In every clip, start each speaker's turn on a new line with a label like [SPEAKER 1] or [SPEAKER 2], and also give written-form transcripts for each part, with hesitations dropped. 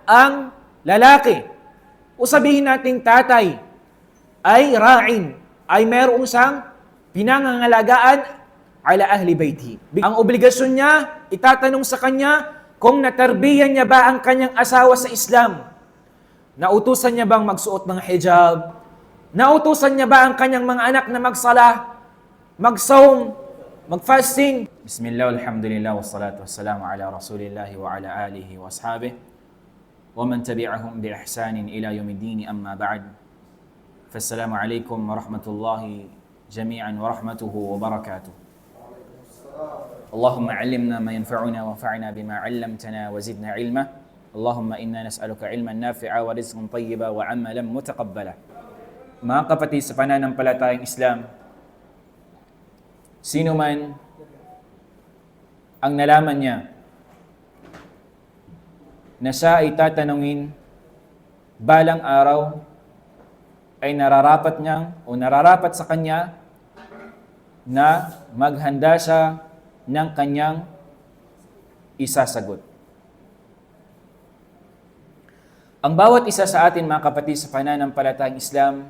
[SPEAKER 1] ang lalaki, o sabihin nating tatay, ay ra'in, ay mayroong siyang pinangangalagaan ala ahli baiti. Ang obligasyon niya, itatanong sa kanya kung natarbiyan niya ba ang kanyang asawa sa Islam. Nautusan niya bang magsuot ng hijab? Nautusan niya ba ang kanyang mga anak na magsala, magsawm, magfasting? Bismillah, alhamdulillah, wassalatu wassalamu ala rasulillahi wa ala alihi wa ashabihi wa man tabi'ahum bi ihsanin ila yawmiddin, amma ba'd. Fassalamu alaikum wa rahmatullahi jami'an wa rahmatuhu wa barakatuh. Allahumma 'allimna ma yanfa'una wanfa'na bima 'allamtana wa zidna 'ilma. Allahumma inna nas'aluka 'ilman nafi'a wa rizqan tayyiba wa 'amalan mutaqabbala. Mga kapatid sa pananampalatayang Islam, sino man ang nalaman niya na siya ay tatanungin balang araw, ay nararapat sa kanya na maghanda siya ng kanyang isasagot. Ang bawat isa sa atin, mga kapatid sa pananampalatayang Islam,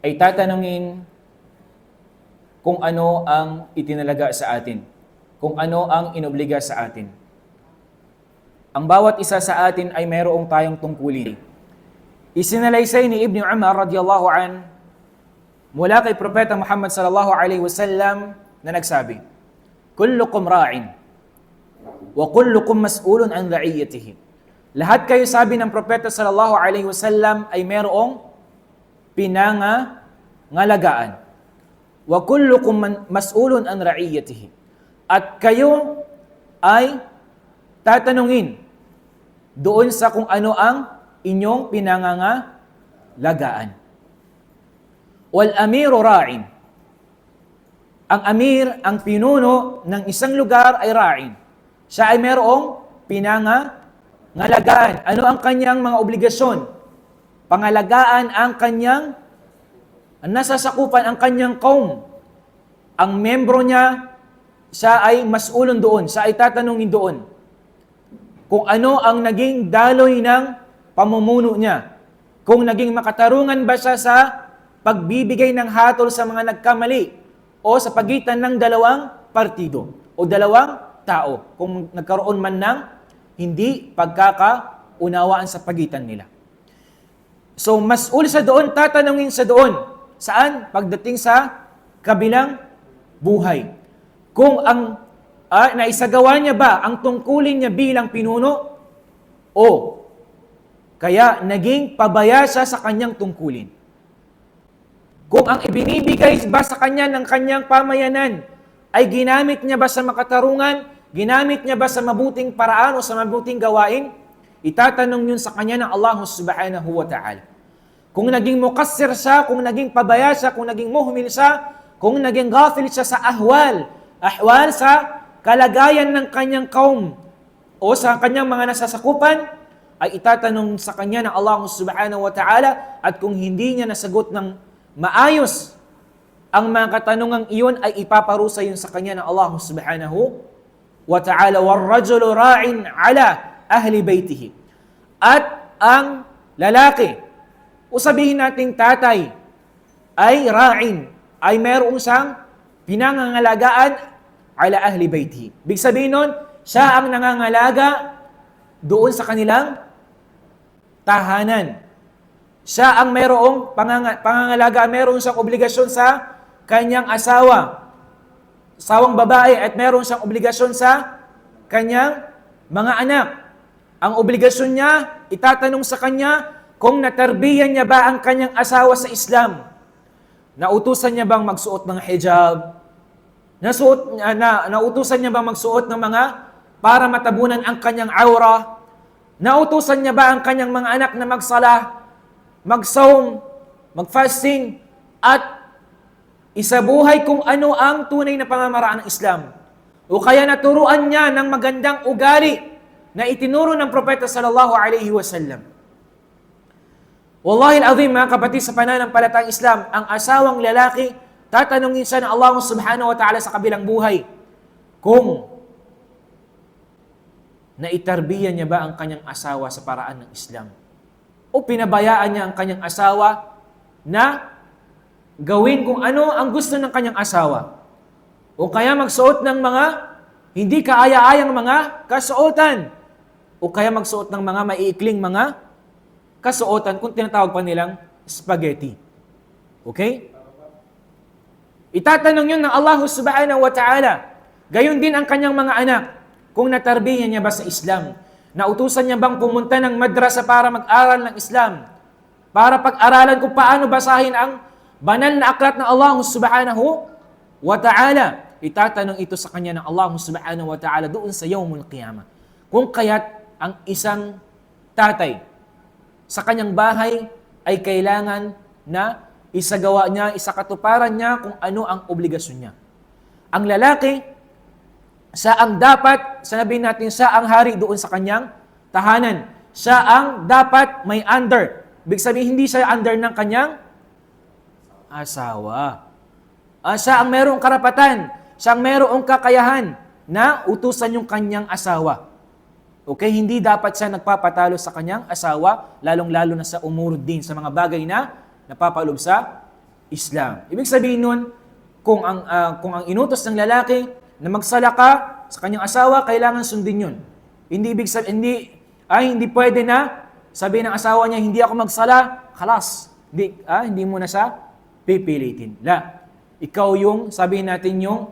[SPEAKER 1] ay tatanungin kung ano ang itinalaga sa atin, kung ano ang inobliga sa atin. Ang bawat isa sa atin ay mayroong tayong tungkulin. Isinalaysay ni Ibn Umar radiyallahu an mula kay Propeta Muhammad sallallahu alaihi wasallam na nagsabi, kullukum ra'in wa kullukum mas'ulun an ra'iyatihi. Lahat kayo, sabi ng Propeta sallallahu alaihi wasallam, ay mayroong pinangangalagaan. Wa kullukum mas'ulun an ra'iyatihi. At kayo ay tatanungin doon sa kung ano ang inyong pinangangalagaan. Wal amiru ra'in. Ang amir, ang pinuno ng isang lugar ay ra'in. Siya ay mayroong pinangangalagaan. Ano ang kanyang mga obligasyon? Pangalagaan ang kanyang nasasakupan, ang kanyang kaum. Ang membro niya, siya ay mas'ulun doon, siya ay tatanungin doon kung ano ang naging daloy ng pamumuno niya. Kung naging makatarungan ba siya sa pagbibigay ng hatol sa mga nagkamali o sa pagitan ng dalawang partido o dalawang tao. Kung nagkaroon man ng hindi pagkakaunawaan sa pagitan nila. So, mas'ul sa doon, tatanungin sa doon. Saan? Pagdating sa kabilang buhay. Kung ang naisagawa niya ba ang tungkulin niya bilang pinuno o kaya naging pabaya siya sa kanyang tungkulin. Kung ang ibinibigay ba sa kanya ng kanyang pamayanan ay ginamit niya ba sa makatarungan, ginamit niya ba sa mabuting paraan o sa mabuting gawain, itatanong yun sa kanya ng Allah subhanahu wa ta'ala. Kung naging mukassir siya, kung naging pabaya siya, kung naging muhmil siya, kung naging ghafil siya sa ahwal sa kalagayan ng kanyang kaum o sa kanyang mga nasasakupan, ay itatanong sa kanya ng Allah subhanahu wa ta'ala, at kung hindi niya nasagot ng maayos ang mga katanungang iyon, ay ipaparusa yun sa kanya ng Allah subhanahu wa ta'ala. وَالرَّجُلُ رَاعٍ عَلَى أَهْلِ بَيْتِهِ. At ang lalaki, o sabihin nating tatay, ay ra'in, ay mayroong siyang pinangangalagaan ala ahli baiti. Big sabihin nun, siya ang nangangalaga doon sa kanilang tahanan. Siya ang mayroong pangangalaga, mayroong siyang obligasyon sa kanyang asawang babae, at mayroong siyang obligasyon sa kanyang mga anak. Ang obligasyon niya, itatanong sa kanya kung natarbiyan niya ba ang kanyang asawa sa Islam. Nautusan niya bang magsuot ng hijab? Nautusan niya bang magsuot ng mga para matabunan ang kanyang aura? Nautusan niya ba ang kanyang mga anak na magsala, magsawm, magfasting, at isabuhay kung ano ang tunay na pamamaraan ng Islam? O kaya naturuan niya ng magandang ugali na itinuro ng Propeta sallallahu alaihi wasallam. Wallahi al-azim, mga kapatid sa pananampalatayang Islam, ang asawang lalaki, tatanungin siya ng Allah subhanahu wa ta'ala sa kabilang buhay kung na itarbiya niya ba ang kanyang asawa sa paraan ng Islam? O pinabayaan niya ang kanyang asawa na gawin kung ano ang gusto ng kanyang asawa? O kaya magsuot ng mga hindi kaaya-ayang mga kasuotan? O kaya magsuot ng mga maiikling mga kasuotan kung tinatawag pa nilang spaghetti? Okay? Itatanong yun ng Allah subhanahu wa ta'ala. Gayon din ang kanyang mga anak. Kung natarbiyan niya ba sa Islam? Nautusan niya bang pumunta ng madrasa para mag-aral ng Islam? Para pag-aralan kung paano basahin ang banal na aklat ng Allah subhanahu wa ta'ala. Itatanong ito sa kanya ng Allah subhanahu wa ta'ala doon sa Yawmul Qiyamah. Kung kaya't ang isang tatay sa kanyang bahay ay kailangan na isagawa niya, isakatuparan niya kung ano ang obligasyon niya. Ang lalaki, siya ang dapat, sabihin natin, siya ang hari doon sa kanyang tahanan. Siya ang dapat may under. Ibig sabihin, hindi siya under ng kanyang asawa. Siya ang merong karapatan, siya ang merong kakayahan na utusan yung kanyang asawa. Okay, hindi dapat siya nagpapatalo sa kanyang asawa, lalong-lalo na sa umuruddin, sa mga bagay na napapaloob sa Islam. Ibig sabihin nun, kung ang inutos ng lalaki na magsala ka sa kanyang asawa, kailangan sundin yun. Hindi ibig sabihin, hindi pwede na sabihin ng asawa niya, hindi ako magsala, khalas. Hindi mo na siya pipilitin. Ikaw yung, sabihin natin yung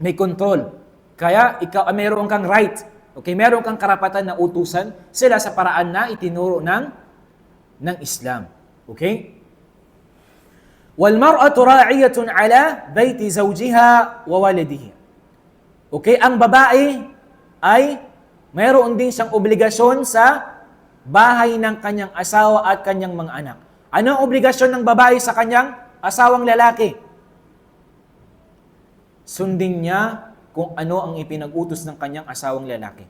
[SPEAKER 1] may control. Kaya ikaw, meron kang right. Okay, meron kang karapatan na utusan sila sa paraan na itinuro ng Islam. Okay? Wal mar'atu ra'iyatun 'ala baiti zawjiha wa waladihi. Okay, ang babae ay mayroon din siyang obligasyon sa bahay ng kanyang asawa at kanyang mga anak. Ano ang obligasyon ng babae sa kanyang asawang lalaki? Sundin niya kung ano ang ipinag-utos ng kanyang asawang lalaki.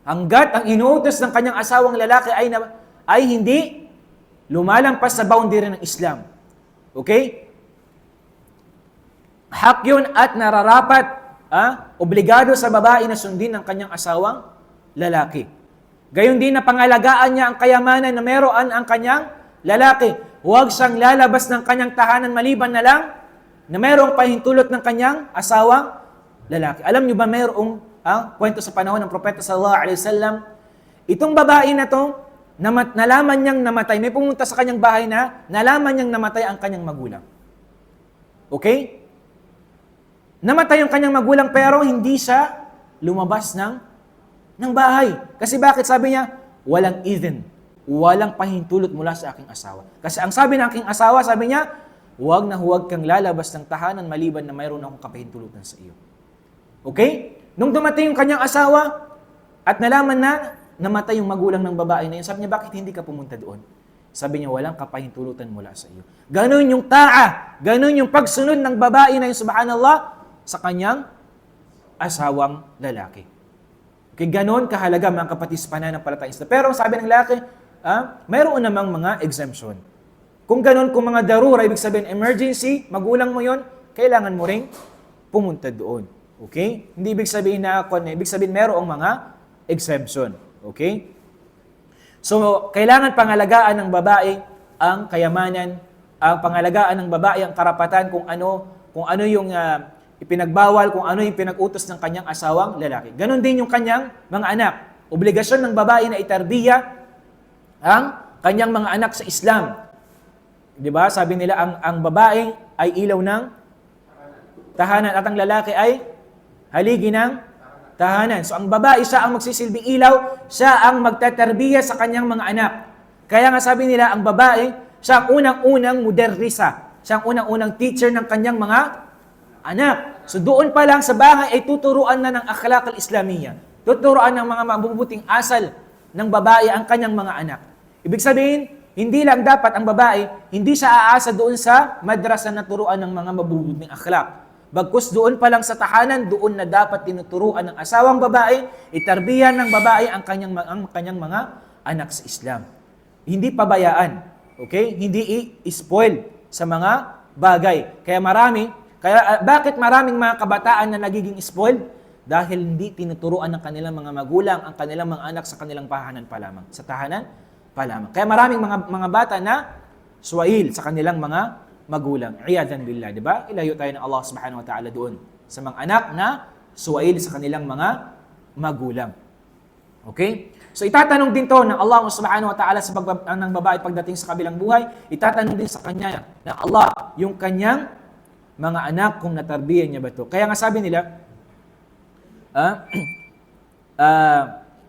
[SPEAKER 1] Hanggat ang inuutos ng kanyang asawang lalaki ay hindi lumalampas sa boundary ng Islam. Okay? Hak yun at nararapat, obligado sa babae na sundin ng kanyang asawang lalaki. Gayon din na pangalagaan niya ang kayamanan na meron ang kanyang lalaki. Huwag siyang lalabas ng kanyang tahanan maliban na lang na mayroong pahintulot ng kanyang asawang lalaki. Alam niyo ba mayroong kwento sa panahon ng Propeta sallallahu alaihi wasallam? Itong babae na to, nalaman niyang namatay. May pumunta sa kanyang bahay na nalaman niyang namatay ang kanyang magulang. Okay? Namatay yung kanyang magulang pero hindi siya lumabas ng bahay. Kasi bakit? Sabi niya, walang idhin. Walang pahintulot mula sa aking asawa. Kasi ang sabi ng aking asawa, sabi niya, huwag na huwag kang lalabas ng tahanan maliban na mayroon akong kapahintulutan sa iyo. Okay? Nung dumating yung kanyang asawa at nalaman na namatay yung magulang ng babae na yun, sabi niya, bakit hindi ka pumunta doon? Sabi niya, walang kapahintulutan mula sa iyo. Ganon yung ta'a, ganon yung pagsunod ng babae na yun, subhanallah, sa kanyang asawang lalaki. Okay, ganon kahalaga mga kapatid sa pananampalatayang Islam. Pero sabi ng lalaki, mayroon namang mga exemption. Kung ganon, kung mga darura, ibig sabihin emergency, magulang mo yon, kailangan mo ring pumunta doon. Okay? Hindi ibig sabihin na ibig sabihin mayroong mga exemption. Okay? So, kailangan pangalagaan ng babae ang kayamanan, ang pangalagaan ng babae ang karapatan kung ano yung ipinagbawal, kung ano yung pinag-utos ng kanyang asawang lalaki. Ganon din yung kanyang mga anak. Obligasyon ng babae na itarbiya ang kanyang mga anak sa Islam. 'Di ba? Sabi nila ang babae ay ilaw ng tahanan at ang lalaki ay haligi ng tahanan. So ang babae siya ang magsisilbing ilaw, siya ang magtatarbiya sa kanyang mga anak. Kaya nga sabi nila ang babae, siya ang unang-unang muderrisa. Siya ang unang-unang teacher ng kanyang mga anak. So doon pa lang sa bahay ay tuturuan na ng akhlaq al-islamiyya. Tuturuan ng mga mabubuting asal ng babae ang kanyang mga anak. Ibig sabihin, hindi lang dapat ang babae, hindi siya aasa doon sa madrasa na turuan ng mga mabubuting akhlaq. Bagkus doon pa lang sa tahanan, doon na dapat tinuturuan ng asawang babae, itarbiyan ng babae ang kanyang mga anak sa Islam. Hindi pabayaan. Okay? Hindi i-spoil sa mga bagay. Kaya bakit maraming mga kabataan na nagiging spoiled? Dahil hindi tinuturuan ng kanilang mga magulang ang kanilang mga anak sa kanilang tahanan pa lamang. Sa tahanan pa lamang. Kaya maraming mga bata na suwail sa kanilang mga magulang. Iyadan billah, di ba? Ilayo tayo ng Allah subhanahu wa ta'ala doon sa mga anak na suwail sa kanilang mga magulang. Okay? So itatanong din to ng Allah subhanahu wa ta'ala sa ng babae pagdating sa kabilang buhay, itatanong din sa kanya na Allah, yung kanyang mga anak kung natarbiyan niya ba to. Kaya nga sabi nila,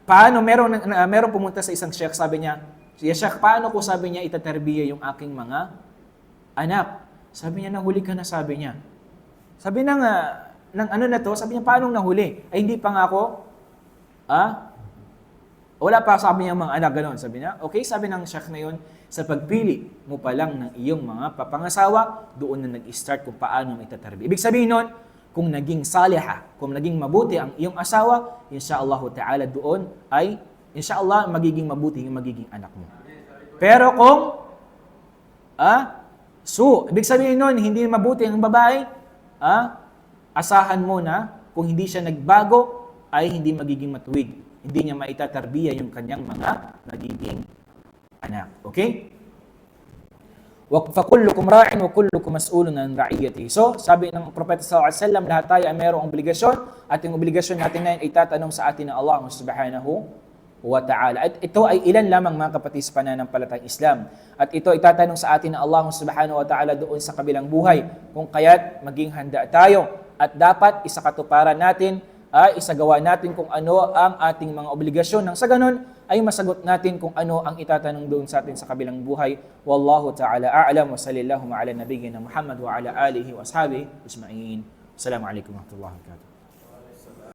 [SPEAKER 1] paano, meron pumunta sa isang sheikh, sabi niya, Sheikh, paano ko, sabi niya, itatarbiya yung aking mga anak? Sabi niya, nahuli ka na, sabi niya. Sabi ng ano na to, sabi niya, paano nahuli? Ay, hindi pa nga ako, wala pa, sabi niya mga anak, gano'n. Sabi niya, okay, sabi ng sheikh na yun, sa pagpili mo pa lang ng iyong mga papangasawa, doon na nag-start kung paano mo itatarbiya. Ibig sabihin nun, kung naging saliha, kung naging mabuti ang iyong asawa, insyaAllah ta'ala doon ay, insyaAllah, magiging mabuti yung magiging anak mo. Pero kung, ibig sabihin nun, hindi mabuti ang babae, asahan mo na, kung hindi siya nagbago, ay hindi magiging matuwid. Hindi niya maitatarbiya yung kanyang mga magiging anak. Okay? فَكُلُّكُمْ رَاعٍ وَكُلُّكُمْ مَسْئُولٌ عَنْ رَعِيَّتِهِ. So, sabi ng Propeta sallallahu alaihi wasallam, lahat tayo ay mayroong obligasyon at yung obligasyon natin na yun ay tatanong sa atin ng Allah subhanahu wa ta'ala. At ito ay ilan lamang mga kapatid sa pananampalatayang Islam. At ito ay tatanong sa atin ng Allah subhanahu wa ta'ala doon sa kabilang buhay. Kung kaya't maging handa tayo at dapat isakatuparan natin, isagawa natin kung ano ang ating mga obligasyon. Nang sa ganun, ay masagot natin kung ano ang itatanong doon sa atin sa kabilang buhay. Wallahu ta'ala a'lam wa sallallahu ala nabiyyina Muhammad wa ala alihi wa ashabihi ajma'in. Assalamu alaikum wa rahmatullahi wa barakatuh.